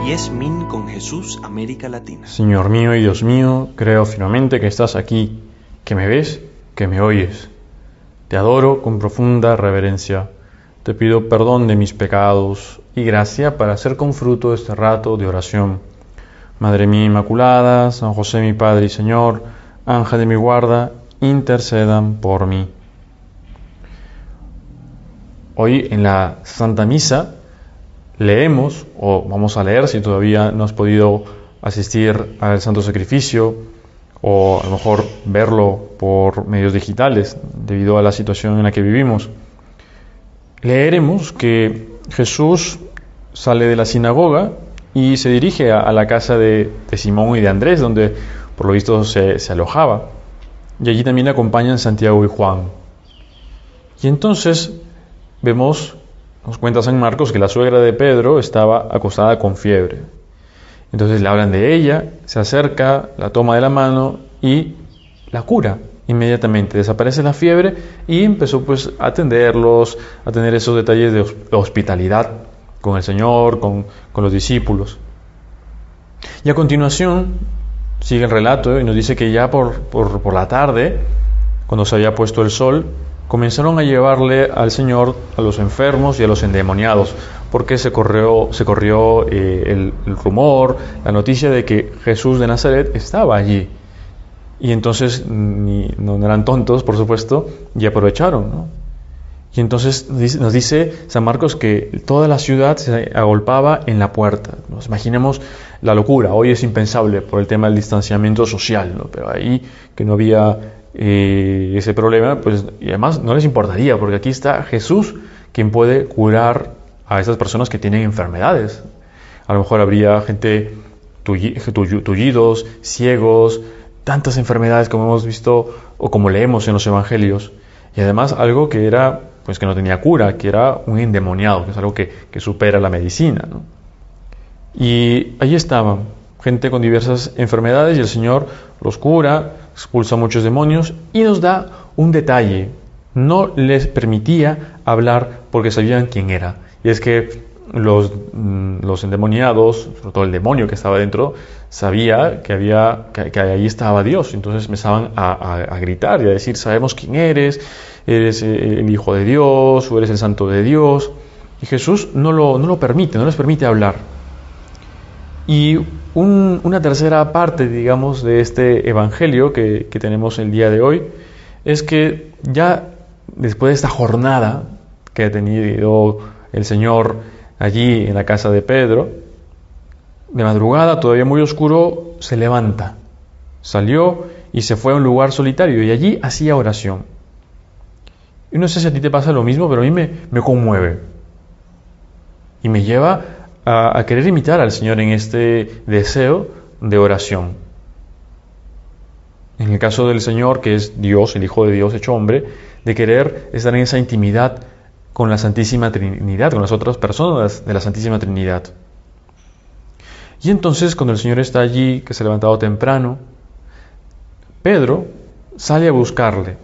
YesMin con Jesús, América Latina. Señor mío y Dios mío, creo firmemente que estás aquí, que me ves, que me oyes. Te adoro con profunda reverencia. Te pido perdón de mis pecados y gracia para hacer con fruto este rato de oración. Madre mía Inmaculada, San José mi Padre y Señor, Ángel de mi guarda, intercedan por mí. Hoy en la Santa Misa leemos, o vamos a leer si todavía no has podido asistir al Santo Sacrificio, o a lo mejor verlo por medios digitales debido a la situación en la que vivimos. Leeremos que Jesús sale de la sinagoga y se dirige a la casa de Simón y de Andrés, donde por lo visto se alojaba. Y allí también le acompañan Santiago y Juan. Y entonces vemos, nos cuenta San Marcos, que la suegra de Pedro estaba acostada con fiebre. Entonces le hablan de ella, se acerca, la toma de la mano y la cura inmediatamente. Desaparece la fiebre y empezó pues a atenderlos, a tener esos detalles de hospitalidad con el Señor, con los discípulos. Y a continuación sigue el relato y nos dice que ya por la tarde, cuando se había puesto el sol, comenzaron a llevarle al Señor a los enfermos y a los endemoniados, porque se corrió el rumor, la noticia de que Jesús de Nazaret estaba allí. Y entonces no eran tontos, por supuesto, y aprovecharon, ¿no? Y entonces nos dice San Marcos que toda la ciudad se agolpaba en la puerta. Nos imaginemos la locura. Hoy es impensable por el tema del distanciamiento social, ¿no? Pero ahí que no había ese problema, pues, y además no les importaría, porque aquí está Jesús, quien puede curar a esas personas que tienen enfermedades. A lo mejor habría gente tullidos, ciegos, tantas enfermedades como hemos visto o como leemos en los evangelios, y además algo que era, pues, que no tenía cura, que era un endemoniado, que es algo que supera la medicina, ¿no? Y allí estaban gente con diversas enfermedades y el Señor los cura, expulsa muchos demonios y nos da un detalle. No les permitía hablar porque sabían quién era. Y es que los endemoniados, sobre todo el demonio que estaba dentro, sabía que ahí estaba Dios. Entonces empezaban a gritar y a decir: sabemos quién eres el Hijo de Dios, o eres el Santo de Dios. Y Jesús no les permite hablar. Y una tercera parte, digamos, de este evangelio que tenemos el día de hoy es que ya después de esta jornada que ha tenido el Señor allí en la casa de Pedro, de madrugada, todavía muy oscuro, se levanta, salió y se fue a un lugar solitario y allí hacía oración. Y no sé si a ti te pasa lo mismo, pero a mí me conmueve y me lleva a querer imitar al Señor en este deseo de oración. En el caso del Señor, que es Dios, el Hijo de Dios hecho hombre, de querer estar en esa intimidad con la Santísima Trinidad, con las otras personas de la Santísima Trinidad. Y entonces, cuando el Señor está allí, que se ha levantado temprano, Pedro sale a buscarle,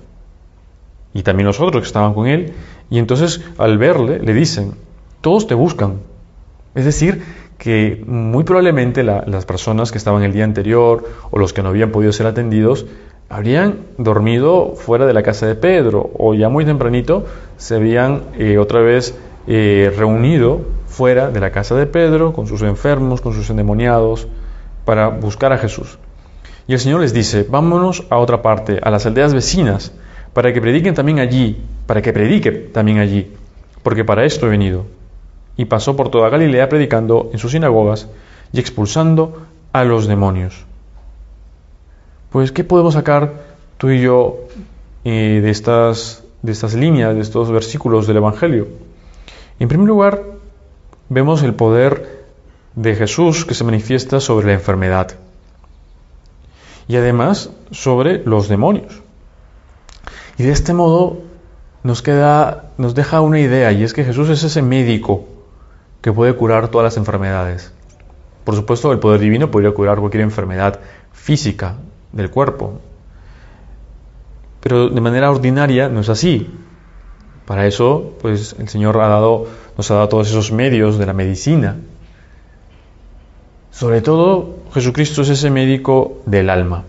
y también los otros que estaban con él, y entonces al verle le dicen: todos te buscan. Es decir, que muy probablemente las personas que estaban el día anterior o los que no habían podido ser atendidos habrían dormido fuera de la casa de Pedro, o ya muy tempranito se habían otra vez reunido fuera de la casa de Pedro con sus enfermos, con sus endemoniados, para buscar a Jesús. Y el Señor les dice: vámonos a otra parte, a las aldeas vecinas, para que predique también allí, porque para esto he venido. Y pasó por toda Galilea predicando en sus sinagogas y expulsando a los demonios. Pues, ¿qué podemos sacar tú y yo de estas líneas, de estos versículos del Evangelio? En primer lugar, vemos el poder de Jesús que se manifiesta sobre la enfermedad y además sobre los demonios. Y de este modo nos deja una idea, y es que Jesús es ese médico que puede curar todas las enfermedades. Por supuesto, el poder divino podría curar cualquier enfermedad física del cuerpo, pero de manera ordinaria no es así. Para eso, pues, el Señor nos ha dado todos esos medios de la medicina. Sobre todo, Jesucristo es ese médico del alma.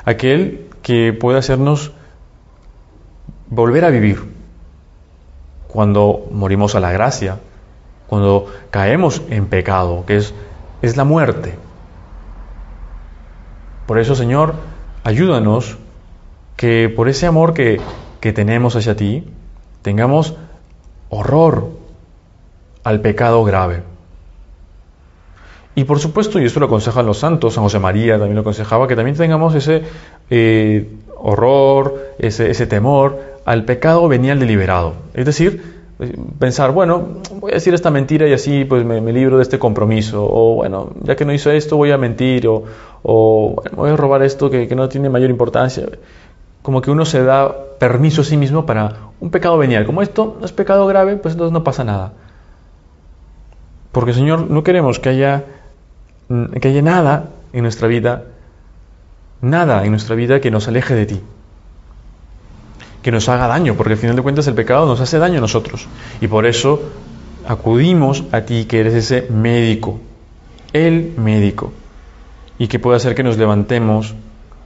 Aquel que puede hacernos volver a vivir cuando morimos a la gracia, cuando caemos en pecado, que es la muerte. Por eso, Señor, ayúdanos que por ese amor que tenemos hacia ti, tengamos horror al pecado grave. Y por supuesto, y esto lo aconsejan los santos, San José María también lo aconsejaba, que también tengamos ese horror, ese temor al pecado venial deliberado. Es decir, pensar, bueno, voy a decir esta mentira y así pues me libro de este compromiso. O bueno, ya que no hice esto, voy a mentir. O bueno, voy a robar esto que no tiene mayor importancia. Como que uno se da permiso a sí mismo para un pecado venial. Como esto no es pecado grave, pues entonces no pasa nada. Porque, Señor, no queremos que haya nada en nuestra vida que nos aleje de ti, que nos haga daño, porque al final de cuentas el pecado nos hace daño a nosotros. Y por eso acudimos a ti, que eres ese médico, el médico, y que puede hacer que nos levantemos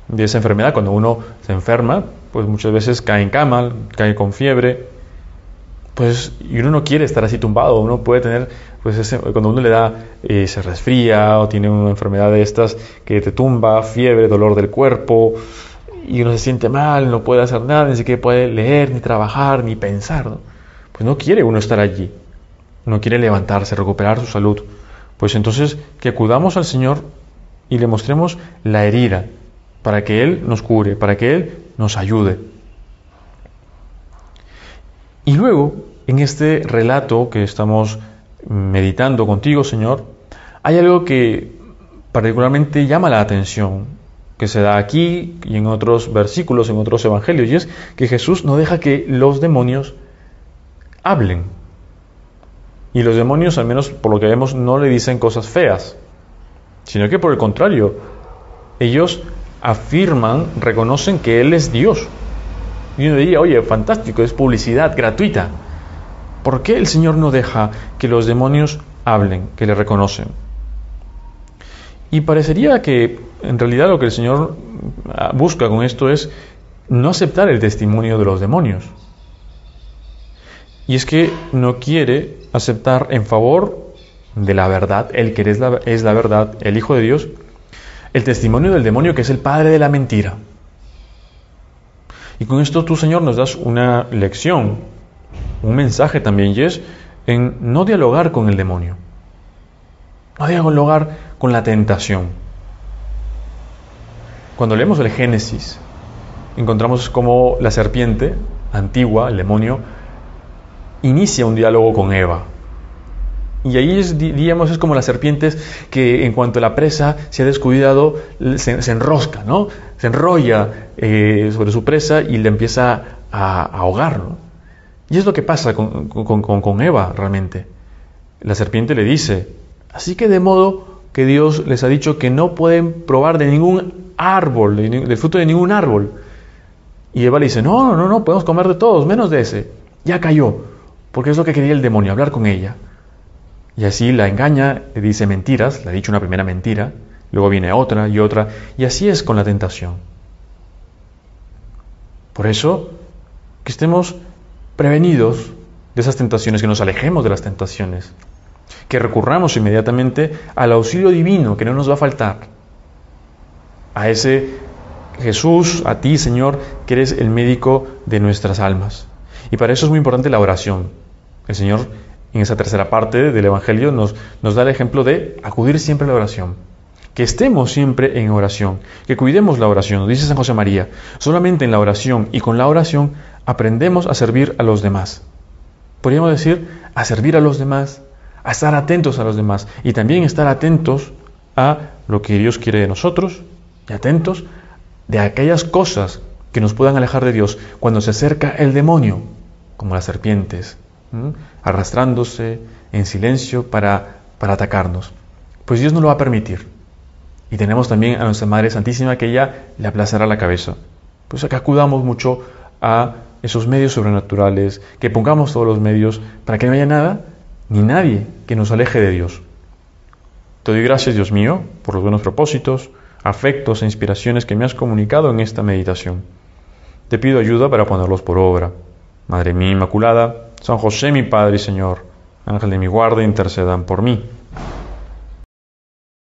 de esa enfermedad. Cuando uno se enferma, pues muchas veces cae en cama, cae con fiebre, pues, y uno no quiere estar así tumbado. Uno puede tener, pues cuando uno le da, se resfría o tiene una enfermedad de estas que te tumba, fiebre, dolor del cuerpo, y uno se siente mal, no puede hacer nada, ni siquiera puede leer, ni trabajar, ni pensar, ¿no? Pues no quiere uno estar allí, no quiere levantarse, recuperar su salud. Pues entonces que acudamos al Señor y le mostremos la herida, para que Él nos cure, para que Él nos ayude. Y luego, en este relato que estamos meditando contigo, Señor, hay algo que particularmente llama la atención, que se da aquí y en otros versículos, en otros evangelios, y es que Jesús no deja que los demonios hablen. Y los demonios, al menos por lo que vemos, no le dicen cosas feas, sino que por el contrario, ellos afirman, reconocen que Él es Dios. Y uno diría, oye, fantástico, es publicidad gratuita. ¿Por qué el Señor no deja que los demonios hablen, que le reconocen? Y parecería que en realidad lo que el Señor busca con esto es no aceptar el testimonio de los demonios. Y es que no quiere aceptar en favor de la verdad, el que es la verdad, el Hijo de Dios, el testimonio del demonio, que es el padre de la mentira. Y con esto tú, Señor, nos das una lección, un mensaje también, y es en no dialogar con el demonio, no dialogar con la tentación. Cuando leemos el Génesis, encontramos cómo la serpiente antigua, el demonio, inicia un diálogo con Eva. Y ahí diríamos, es como las serpientes que en cuanto la presa se ha descuidado, se enrosca, ¿no? Se enrolla sobre su presa y le empieza a ahogar, ¿no? Y es lo que pasa con Eva realmente. La serpiente le dice, así que de modo que Dios les ha dicho que no pueden probar de ningún árbol, del fruto de ningún árbol. Y Eva le dice, no, podemos comer de todos, menos de ese. Ya cayó, porque es lo que quería el demonio, hablar con ella. Y así la engaña, le dice mentiras, le ha dicho una primera mentira, luego viene otra y otra, y así es con la tentación. Por eso, que estemos prevenidos de esas tentaciones, que nos alejemos de las tentaciones, que recurramos inmediatamente al auxilio divino, que no nos va a faltar, a ese Jesús, a ti, Señor, que eres el médico de nuestras almas. Y para eso es muy importante la oración. El Señor, en esa tercera parte del Evangelio, nos da el ejemplo de acudir siempre a la oración. Que estemos siempre en oración, que cuidemos la oración. Nos dice San José María, solamente en la oración y con la oración aprendemos a servir a los demás. Podríamos decir, a servir a los demás, a estar atentos a los demás y también estar atentos a lo que Dios quiere de nosotros y atentos de aquellas cosas que nos puedan alejar de Dios cuando se acerca el demonio, como las serpientes, arrastrándose en silencio para atacarnos. Pues Dios no lo va a permitir. Y tenemos también a nuestra Madre Santísima, que ella le aplazará la cabeza. Pues que acudamos mucho a esos medios sobrenaturales, que pongamos todos los medios para que no haya nada ni nadie que nos aleje de Dios. Te doy gracias, Dios mío, por los buenos propósitos, afectos e inspiraciones que me has comunicado en esta meditación. Te pido ayuda para ponerlos por obra. Madre mía Inmaculada, San José mi Padre y Señor, Ángel de mi guarda, intercedan por mí.